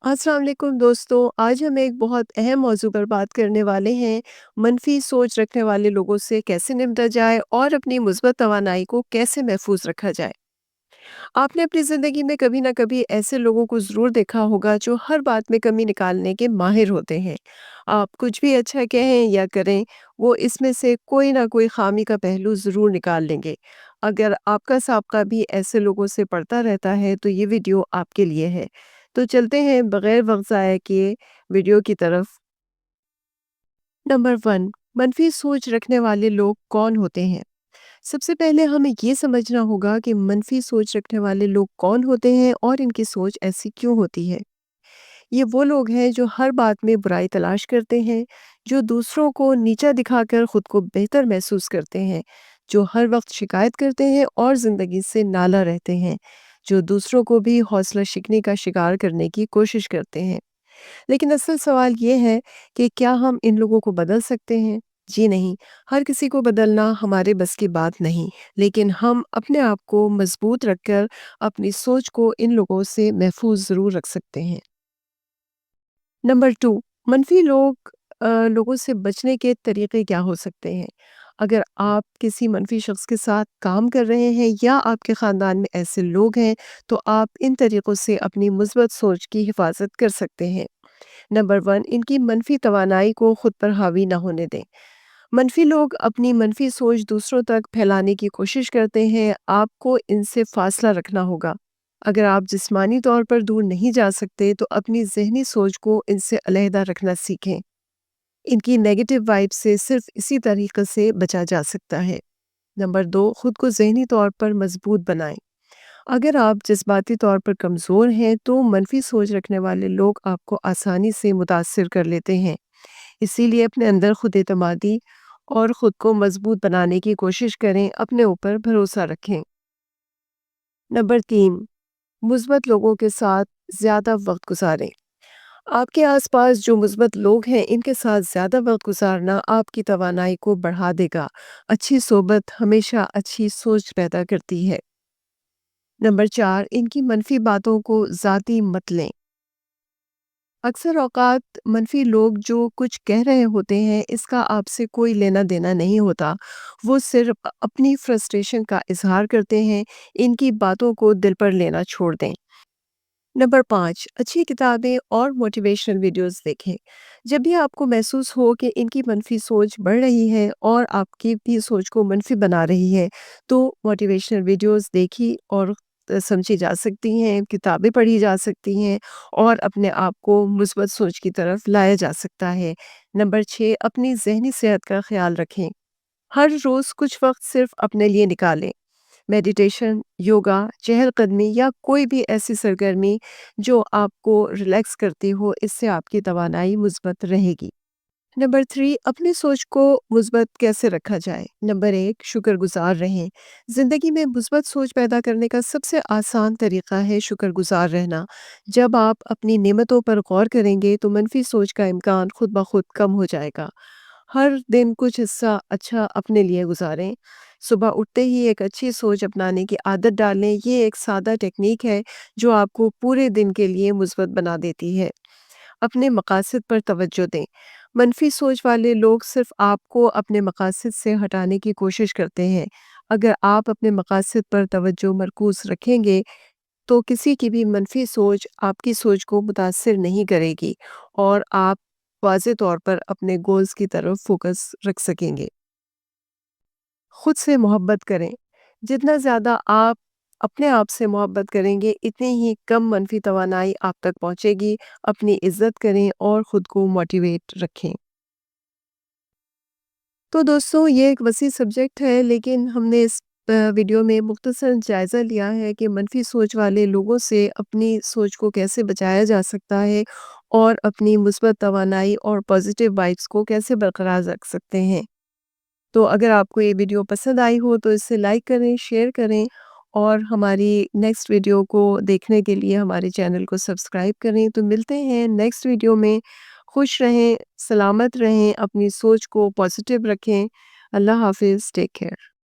अस्सलाम वालेकुम दोस्तों। आज हम एक बहुत अहम मौजू पर बात करने वाले हैं। मनफी सोच रखने वाले लोगों से कैसे निपटा जाए और अपनी मुस्बत तवानाई को कैसे महफूज रखा जाए। आपने अपनी ज़िंदगी में कभी ना कभी ऐसे लोगों को ज़रूर देखा होगा जो हर बात में कमी निकालने के माहिर होते हैं। आप कुछ भी अच्छा कहें या करें, वो इसमें से कोई ना कोई खामी का पहलू ज़रूर निकाल लेंगे। अगर आपका साबका भी ऐसे लोगों से पड़ता रहता है तो ये वीडियो आपके लिए है। तो चलते हैं बगैर वक्त ज़ाया किए वीडियो की तरफ। नंबर 1, मनफी सोच रखने वाले लोग कौन होते हैं? सबसे पहले हमें ये समझना होगा कि मनफी सोच रखने वाले लोग कौन होते हैं और इनकी सोच ऐसी क्यों होती है। ये वो लोग हैं जो हर बात में बुराई तलाश करते हैं, जो दूसरों को नीचा दिखाकर खुद को बेहतर महसूस करते हैं, जो हर वक्त शिकायत करते हैं और ज़िंदगी से नाला रहते हैं, जो दूसरों को भी हौसला शिकने का शिकार करने की कोशिश करते हैं। लेकिन असल सवाल ये है कि क्या हम इन लोगों को बदल सकते हैं? जी नहीं, हर किसी को बदलना हमारे बस की बात नहीं, लेकिन हम अपने आप को मजबूत रखकर अपनी सोच को इन लोगों से महफूज ज़रूर रख सकते हैं। नंबर 2, मनफी लोगों से बचने के तरीके क्या हो सकते हैं? अगर आप किसी मनफी शख्स के साथ काम कर रहे हैं या आपके ख़ानदान में ऐसे लोग हैं, तो आप इन तरीकों से अपनी मुस्बत सोच की हिफाज़त कर सकते हैं। नंबर 1, इनकी मनफी तवानाई को खुद पर हावी ना होने दें। मनफी लोग अपनी मनफी सोच दूसरों तक फैलाने की कोशिश करते हैं, आपको इनसे फासला रखना होगा। अगर आप जिस्मानी तौर पर दूर नहीं जा सकते तो अपनी ज़हनी सोच को इनसे अलहदा रखना सीखें। इनकी नेगेटिव वाइब से सिर्फ इसी तरीके से बचा जा सकता है। नंबर 2, खुद को ज़हनी तौर पर मजबूत बनाएं। अगर आप जज्बाती तौर पर कमज़ोर हैं तो मनफी सोच रखने वाले लोग आपको आसानी से मुतासिर कर लेते हैं। इसीलिए अपने अंदर खुद एतमादी और ख़ुद को मजबूत बनाने की कोशिश करें, अपने ऊपर भरोसा रखें। नंबर 3, मुस्बत लोगों के साथ ज़्यादा वक्त गुजारें। आपके आसपास जो मुस्बत लोग हैं, इनके साथ ज़्यादा वक्त गुजारना आपकी तवानाई को बढ़ा देगा। अच्छी सोबत हमेशा अच्छी सोच पैदा करती है। नंबर 4, इनकी मनफी बातों को ज़ाती मत लें। अक्सर औक़ात मनफ़ी लोग जो कुछ कह रहे होते हैं, इसका आपसे कोई लेना-देना नहीं होता। वो सिर्फ़ अपनी फ्रस्ट्रेशन का इज़हार करते हैं, इनकी बातों को दिल पर लेना छोड़ दें। नंबर 5, अच्छी किताबें और मोटिवेशनल वीडियोज़ देखें। जब भी आपको महसूस हो कि इनकी मनफ़ी सोच बढ़ रही है और आपकी भी सोच को मनफ़ी बना रही है, तो मोटिवेशनल वीडियोज़ देखी और समझी जा सकती हैं, किताबें पढ़ी जा सकती हैं और अपने आप को मुस्बत सोच की तरफ लाया जा सकता है। नंबर 6, अपनी ज़हनी सेहत का ख़्याल रखें। हर रोज़ कुछ वक़्त सिर्फ़ अपने लिए निकालें। मेडिटेशन, योगा, चहलकदमी या कोई भी ऐसी सरगर्मी जो आपको रिलैक्स करती हो, इससे आपकी तवानाई मुस्बत रहेगी। नंबर 3, अपनी सोच को मुस्बत कैसे रखा जाए? नंबर 1, शुक्रगुज़ार रहें। ज़िंदगी में मुस्बत सोच पैदा करने का सबसे आसान तरीका है शुक्रगुज़ार रहना। जब आप अपनी नेमतों पर गौर करेंगे तो मनफी सोच का इम्कान खुद ब खुद कम हो जाएगा। हर दिन कुछ हिस्सा अच्छा अपने लिए गुज़ारें। सुबह उठते ही एक अच्छी सोच अपनाने की आदत डालें। ये एक सादा टेक्नीक है जो आपको पूरे दिन के लिए मुस्बत बना देती है। अपने मकासद पर तवज्जो दें। मनफी सोच वाले लोग सिर्फ आपको अपने मकासद से हटाने की कोशिश करते हैं। अगर आप अपने मकासद पर तवज्जो मरकूज़ रखेंगे तो किसी की भी मनफी सोच आपकी सोच को मुतासिर नहीं करेगी और आप वाज़े तौर पर अपने गोल्स की तरफ फोकस रख सकेंगे। खुद से मोहब्बत करें। जितना ज़्यादा आप अपने आप से मोहब्बत करेंगे, इतनी ही कम मनफी तवानाई आप तक पहुँचेगी। अपनी इज़्ज़त करें और ख़ुद को मोटिवेट रखें। तो दोस्तों, ये एक वसी सब्जेक्ट है, लेकिन हमने इस वीडियो में मुख्तसर जायज़ा लिया है कि मनफी सोच वाले लोगों से अपनी सोच को कैसे बचाया जा सकता है और अपनी मुस्बत तवानाई और पॉजिटिव वाइब्स को कैसे बरकरार रख सकते हैं। तो अगर आपको ये वीडियो पसंद आई हो तो इसे लाइक करें, शेयर करें और हमारी नेक्स्ट वीडियो को देखने के लिए हमारे चैनल को सब्सक्राइब करें। तो मिलते हैं नेक्स्ट वीडियो में। खुश रहें, सलामत रहें, अपनी सोच को पॉजिटिव रखें। अल्लाह हाफ़िज़, टेक केयर।